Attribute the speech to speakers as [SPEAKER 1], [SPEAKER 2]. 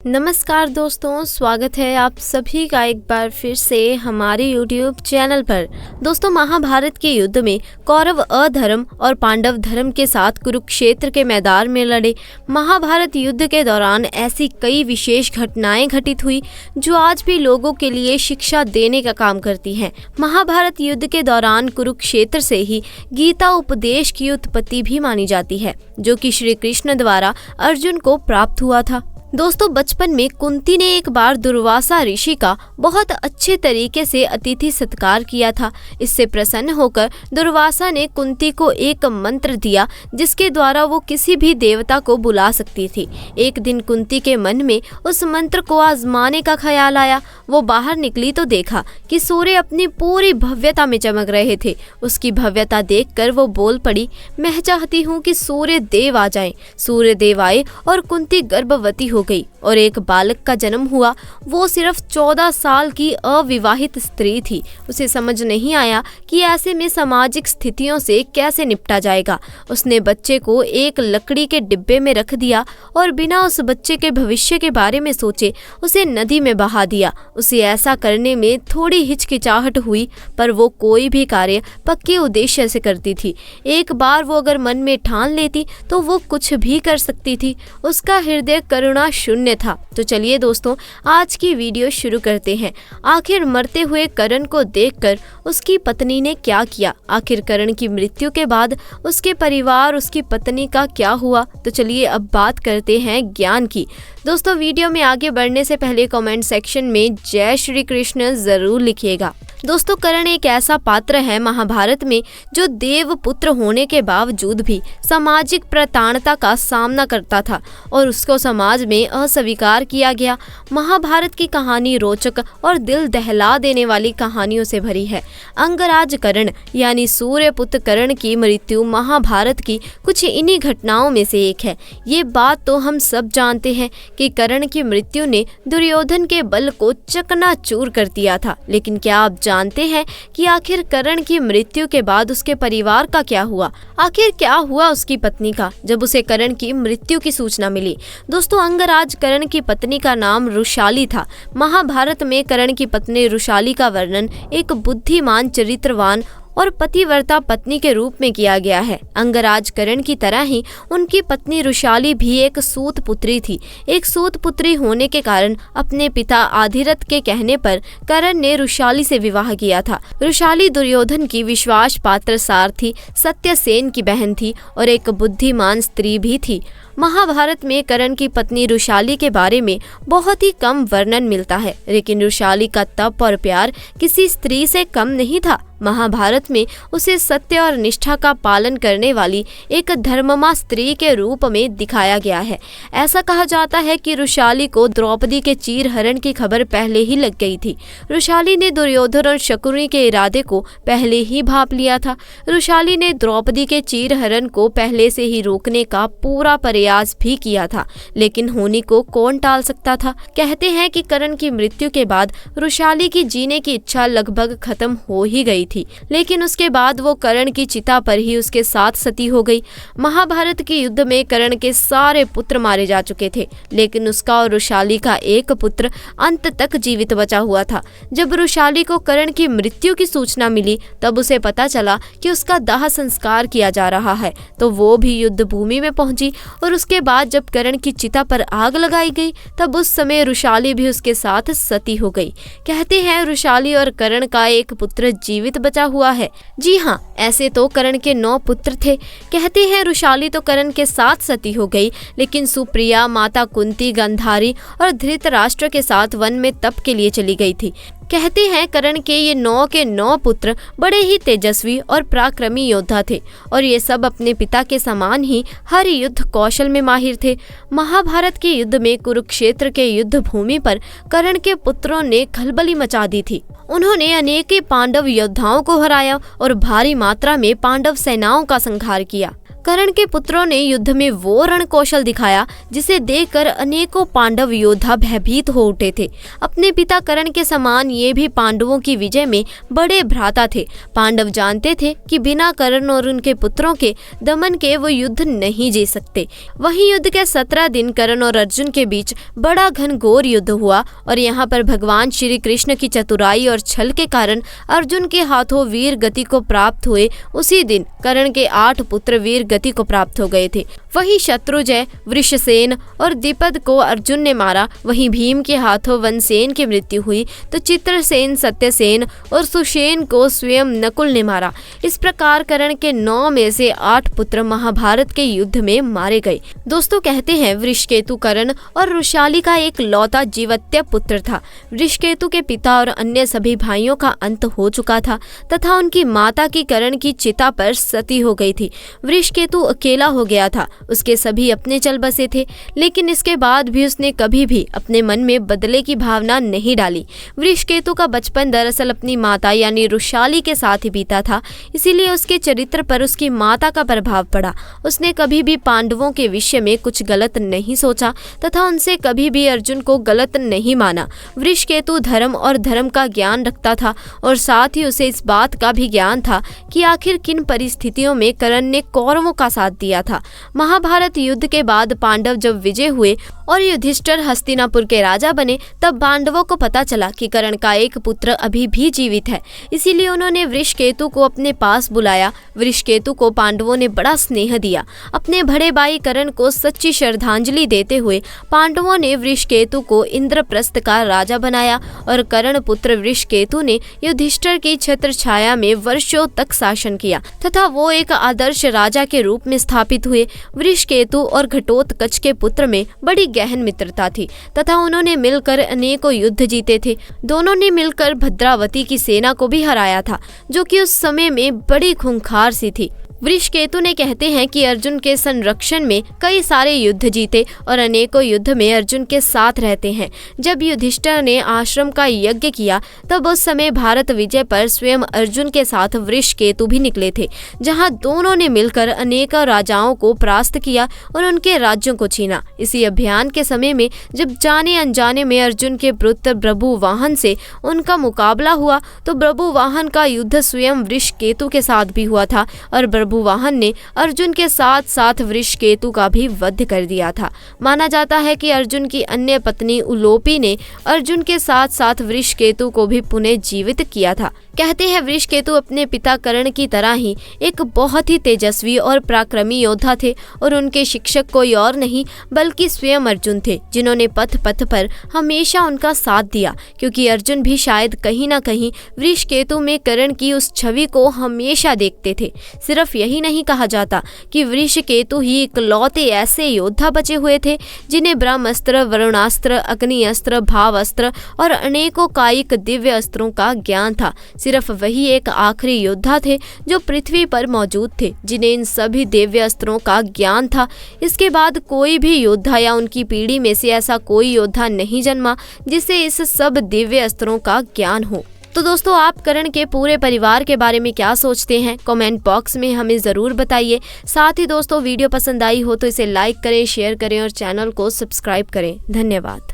[SPEAKER 1] नमस्कार दोस्तों, स्वागत है आप सभी का एक बार फिर से हमारे YouTube चैनल पर। दोस्तों, महाभारत के युद्ध में कौरव अधर्म और पांडव धर्म के साथ कुरुक्षेत्र के मैदान में लड़े। महाभारत युद्ध के दौरान ऐसी कई विशेष घटनाएं घटित हुई जो आज भी लोगों के लिए शिक्षा देने का काम करती हैं। महाभारत युद्ध के दौरान कुरुक्षेत्र से ही गीता उपदेश की उत्पत्ति भी मानी जाती है, जो कि श्री कृष्ण द्वारा अर्जुन को प्राप्त हुआ था। दोस्तों, बचपन में कुंती ने एक बार दुर्वासा ऋषि का बहुत अच्छे तरीके से अतिथि सत्कार किया था। इससे प्रसन्न होकर दुर्वासा ने कुंती को एक मंत्र दिया जिसके द्वारा वो किसी भी देवता को बुला सकती थी। एक दिन कुंती के मन में उस मंत्र को आजमाने का ख्याल आया। वो बाहर निकली तो देखा कि सूर्य अपनी पूरी भव्यता में चमक रहे थे। उसकी भव्यता देखकर वो बोल पड़ी, मैं चाहती हूँ कि सूर्य देव आ जाएं। सूर्य देव आए और कुंती गर्भवती हो गई और एक बालक का जन्म हुआ। वो सिर्फ 14 साल की अविवाहित स्त्री थी। उसे समझ नहीं आया कि ऐसे में सामाजिक स्थितियों से कैसे निपटा जाएगा। उसने बच्चे को एक लकड़ी के डिब्बे में रख दिया और बिना उस बच्चे के भविष्य के बारे में सोचे उसे नदी में बहा दिया। उसे ऐसा करने में थोड़ी हिचकिचाहट हुई, पर वो कोई भी कार्य पक्के उद्देश्य से करती थी। एक बार वो अगर मन में ठान लेती तो वो कुछ भी कर सकती थी। उसका हृदय करुणा शून्य था। तो चलिए दोस्तों, आज की वीडियो शुरू करते हैं। आखिर मरते हुए कर्ण को देखकर उसकी पत्नी ने क्या किया? आखिर कर्ण की मृत्यु के बाद उसके परिवार, उसकी पत्नी का क्या हुआ? तो चलिए अब बात करते हैं ज्ञान की। दोस्तों, वीडियो में आगे बढ़ने से पहले कमेंट सेक्शन में जय श्री कृष्ण जरूर लिखिएगा। दोस्तों, कर्ण एक ऐसा पात्र है महाभारत में जो देव पुत्र होने के बावजूद भी सामाजिक प्रताड़ना का सामना करता था और उसको समाज में अस्वीकार किया गया। महाभारत की कहानी रोचक और दिल दहला देने वाली कहानियों से भरी है। अंगराज कर्ण यानी सूर्यपुत्र कर्ण की मृत्यु महाभारत की कुछ इन्हीं घटनाओं में से एक है। ये बात तो हम सब जानते हैं कि कर्ण की मृत्यु ने दुर्योधन के बल को चकनाचूर कर दिया था। लेकिन क्या आप जानते हैं कि आखिर कर्ण की मृत्यु के बाद उसके परिवार का क्या हुआ? आखिर क्या हुआ उसकी पत्नी का जब उसे कर्ण की मृत्यु की सूचना मिली? दोस्तों, अंगराज कर्ण की पत्नी का नाम रुशाली था। महाभारत में कर्ण की पत्नी रुशाली का वर्णन एक बुद्धिमान, चरित्रवान और पतिव्रता पत्नी के रूप में किया गया है। अंगराज कर्ण की तरह ही उनकी पत्नी रुशाली भी एक सूत पुत्री थी। एक सूत पुत्री होने के कारण अपने पिता आधिरथ के कहने पर कर्ण ने रुशाली से विवाह किया था। रुशाली दुर्योधन की विश्वास पात्र सारथी सत्यसेन की बहन थी और एक बुद्धिमान स्त्री भी थी। महाभारत में कर्ण की पत्नी रुशाली के बारे में बहुत ही कम वर्णन मिलता है, लेकिन रुशाली का तप और प्यार किसी स्त्री से कम नहीं था। महाभारत में उसे सत्य और निष्ठा का पालन करने वाली एक धर्ममा स्त्री के रूप में दिखाया गया है। ऐसा कहा जाता है कि रुशाली को द्रौपदी के चीरहरण की खबर पहले ही लग गई थी। रुशाली ने दुर्योधन और शकुनी के इरादे को पहले ही भांप लिया था। रुशाली ने द्रौपदी के चीरहरण को पहले से ही रोकने का पूरा प्रयास भी किया था, लेकिन होनी को कौन टाल सकता था? कहते हैं कि कर्ण की मृत्यु के बाद रुशाली की जीने की इच्छा लगभग खत्म हो ही गई थी, लेकिन उसके बाद वो कर्ण की चिता पर ही उसके साथ सती हो गई। महाभारत के युद्ध में कर्ण के सारे पुत्र मारे जा चुके थे, लेकिन उसका और रुशाली का एक पुत्र अंत तक जीवित बचा हुआ था। जब रुशाली को कर्ण की मृत्यु की सूचना मिली, तब उसे पता चला कि उसका दाह संस्कार किया जा रहा है, तो वो भी युद्ध भूमि में पहुंची। और उसके बाद जब कर्ण की चिता पर आग लगाई गई, तब उस समय रुशाली भी उसके साथ सती हो गई। कहते हैं रुशाली और कर्ण का एक पुत्र जीवित बचा हुआ है। जी हाँ, ऐसे तो कर्ण के 9 पुत्र थे। कहते हैं रुशाली तो कर्ण के साथ सती हो गई, लेकिन सुप्रिया, माता कुंती, गांधारी और धृतराष्ट्र के साथ वन में तप के लिए चली गई थी। कहते हैं कर्ण के ये 9 के 9 पुत्र बड़े ही तेजस्वी और पराक्रमी योद्धा थे और ये सब अपने पिता के समान ही हर युद्ध कौशल में माहिर थे। महाभारत के युद्ध में कुरुक्षेत्र के युद्ध भूमि पर कर्ण के पुत्रों ने खलबली मचा दी थी। उन्होंने अनेक पांडव योद्धाओं को हराया और भारी मात्रा में पांडव सेनाओं का संहार किया। कर्ण के पुत्रों ने युद्ध में वो रण कौशल दिखाया जिसे देखकर अनेकों पांडव योद्धा भयभीत हो उठे थे। अपने पिता कर्ण के समान ये भी पांडवों की विजय में बड़े भ्राता थे। पांडव जानते थे कि बिना कर्ण और उनके पुत्रों के दमन के वो युद्ध नहीं जीत सकते। वहीं युद्ध के 17 दिन कर्ण और अर्जुन के बीच बड़ा घनघोर युद्ध हुआ और यहाँ पर भगवान श्री कृष्ण की चतुराई और छल के कारण अर्जुन के हाथों वीर गति को प्राप्त हुए। उसी दिन कर्ण के 8 पुत्र वीर गति को प्राप्त हो गए थे। वहीं शत्रुंजय, वृषसेन और द्विपद को अर्जुन ने मारा। वहीं भीम के हाथों वनसेन की मृत्यु हुई तो चित्रसेन, सत्यसेन और सुषेण को स्वयं नकुल ने मारा। इस प्रकार कर्ण के 9 में से 8 पुत्र महाभारत के युद्ध में मारे गए। दोस्तों कहते हैं वृषकेतु कर्ण और रुशाली का एक लौता जीवत्य पुत्र था। वृषकेतु के पिता और अन्य सभी भाइयों का अंत हो चुका था तथा उनकी माता की कर्ण की चिता पर सती हो गई थी। वृषकेतु अकेला हो गया था। उसके सभी अपने चल बसे थे, लेकिन इसके बाद भी उसने कभी भी अपने मन में बदले की भावना नहीं डाली। वृषकेतु का बचपन दरअसल अपनी माता यानी रुशाली के साथ ही बीता था, इसीलिए उसके चरित्र पर उसकी माता का प्रभाव पड़ा। उसने कभी भी पांडवों के विषय में कुछ गलत नहीं सोचा तथा उनसे कभी भी अर्जुन को गलत नहीं माना। वृषकेतु धर्म और धर्म का ज्ञान रखता था और साथ ही उसे इस बात का भी ज्ञान था कि आखिर किन परिस्थितियों में कर्ण ने कौरवों का साथ दिया था। महाभारत युद्ध के बाद पांडव जब विजय हुए और युधिष्ठिर हस्तिनापुर के राजा बने, तब पांडवों को पता चला कि कर्ण का एक पुत्र अभी भी जीवित है। इसीलिए उन्होंने वृषकेतु को अपने पास बुलाया। वृषकेतु को पांडवों ने बड़ा स्नेह दिया। अपने बड़े भाई कर्ण को सच्ची श्रद्धांजलि देते हुए पांडवों ने वृषकेतु को इंद्रप्रस्थ का राजा बनाया और कर्ण पुत्र वृषकेतु ने युधिष्ठिर की छत्र छाया में वर्षों तक शासन किया तथा वो एक आदर्श राजा के रूप में स्थापित हुए। वृषकेतु और घटोत्कच के पुत्र में बड़ी गहन मित्रता थी तथा उन्होंने मिलकर अनेकों युद्ध जीते थे। दोनों ने मिलकर भद्रावती की सेना को भी हराया था, जो कि उस समय में बड़ी खूंखार सी थी। वृषकेतु ने कहते हैं कि अर्जुन के संरक्षण में कई सारे युद्ध जीते और अनेकों युद्ध में अर्जुन के साथ रहते हैं। जब युधिष्ठिर ने आश्रम का यज्ञ किया तब उस समय भारत विजय पर स्वयं अर्जुन के साथ वृषकेतु भी निकले थे, जहां दोनों ने मिलकर अनेकों राजाओं को परास्त किया और उनके राज्यों को छीना। इसी अभियान के समय में जब जाने अनजाने में अर्जुन के पुत्र बभुवाहन से उनका मुकाबला हुआ तो बभुवाहन का युद्ध स्वयं वृषकेतु के साथ भी हुआ था और बभुवाहन ने अर्जुन के साथ साथ वृषकेतु का भी वध कर दिया था। माना जाता है कि अर्जुन की अन्य पत्नी उलोपी ने अर्जुन के साथ साथ वृषकेतु को भी पुनः जीवित किया था। कहते हैं वृषकेतु अपने पिता कर्ण की तरह ही एक बहुत ही तेजस्वी और पराक्रमी योद्धा थे और उनके शिक्षक कोई और नहीं बल्कि स्वयं अर्जुन थे, जिन्होंने पथ पथ पर हमेशा उनका साथ दिया, क्योंकि अर्जुन भी शायद कहीं ना कहीं वृषकेतु में कर्ण की उस छवि को हमेशा देखते थे। सिर्फ यही नहीं कहा जाता कि वृषकेतु ही इकलौते ऐसे योद्धा बचे हुए थे जिन्हें ब्रह्मास्त्र, वरुणास्त्र, अग्नि अस्त्र, भाव अस्त्र और अनेकों कायिक दिव्य अस्त्रों का ज्ञान था। सिर्फ वही एक आखिरी योद्धा थे जो पृथ्वी पर मौजूद थे जिन्हें इन सभी दिव्य अस्त्रों का ज्ञान था। इसके बाद कोई भी योद्धा या उनकी पीढ़ी में से ऐसा कोई योद्धा नहीं जन्मा जिसे इस सब दिव्य अस्त्रों का ज्ञान हो। तो दोस्तों, आप कर्ण के पूरे परिवार के बारे में क्या सोचते हैं? कमेंट बॉक्स में हमें ज़रूर बताइए। साथ ही दोस्तों, वीडियो पसंद आई हो तो इसे लाइक करें, शेयर करें और चैनल को सब्सक्राइब करें। धन्यवाद।